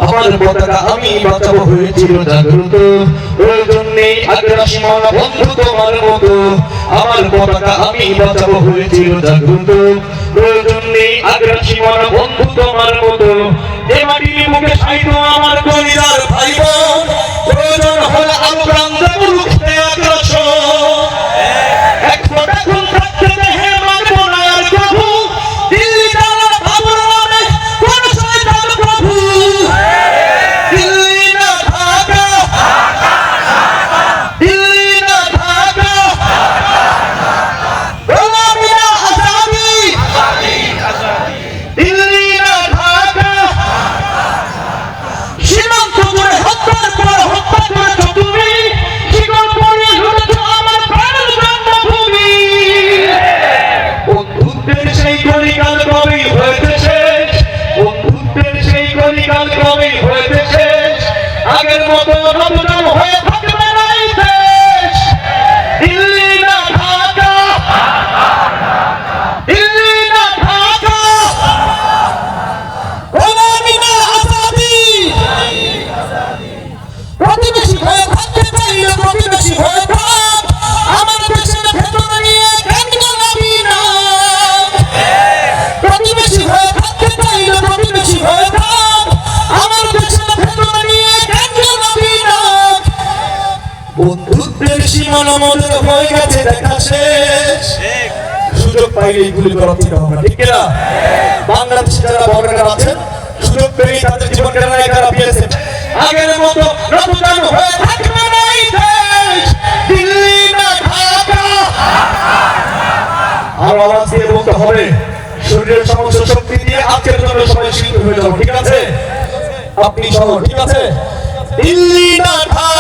আমার পতাকা আমি বাঁচাবো হয়েছিল জাগ্রত, প্রয়োজন নেই আগ্রাসী মানা বন্ধু তোমার মতো। আমার পতাকা আমি বাঁচাবো হয়েছিল জাগ্রত, প্রয়োজন নেই আগ্রাসী মানা বন্ধু তোমার মতো। যে মাটির মুখে সাইতো আমার কলিজার ভাই বোন, প্রয়োজন হলে আলো প্রাণ দেবো রুখতে আগ্রাসন। এক ফোঁটা খুন থাকতে দেহে মারবো না আর প্রভু, দিল্লি তারা বাবুর নামে কোন শয়তান প্রভু। দিল্লি না ঢাকা, দিল্লি না ঢাকা, গোলামি না আজাদি, দিল্লি না ঢাকা। সীমান্ত জুড়ে হত্যার পর হত্যা করেছো তুমি, শিকল পরিয়ে লুটেছো আমার প্রাণের জন্মভূমি। বন্ধুত্বের সেই কলিকাল কবেই হয়েছে শেষ, বন্ধুত্বের সেই কলিকাল কবেই হয়েছে শেষ। আগের মতো নবজাম হয়ে থাকবে না এই দেশ। দিল্লি না ঢাকা, দিল্লি না ঢাকা, গোলামি না আজাদি। প্রতিবেশী হয়ে থাকতে চাইলে প্রতিবেশী হয়ে থাক, আমার দেশের ভেতরে নিয়ে কেন গোলামি না। প্রতিবেশী হয়ে থাকতে চাইলে প্রতিবেশী হয়ে থাক, আমার দেশের ভেতরে নিয়ে কেন গোলামি না। বন্ধুত্বের সীমানা আমাদের হয়ে গেছে দেখা শেষ, সুযোগ পাইলেই গুলি করার চিন্তা ভাবনা, ঠিক কিনা? বাংলাদেশে যারা বর্ডারে আছেন, সুযোগ পেলেই তাদের জীবন কেনায় তারা পেয়েছে। আগের মতো নতুন হয়ে থাকবে না এই দেশ। দিল্লি না ঢাকা। আর আওয়াজ দিয়ে বলতে হবে, শরীরের সমস্ত শক্তি দিয়ে আজকের জন্য সবাই শিল্পী হয়ে যাবো, ঠিক আছে? আপনি সহ, ঠিক আছে? দিল্লি না ঢাকা।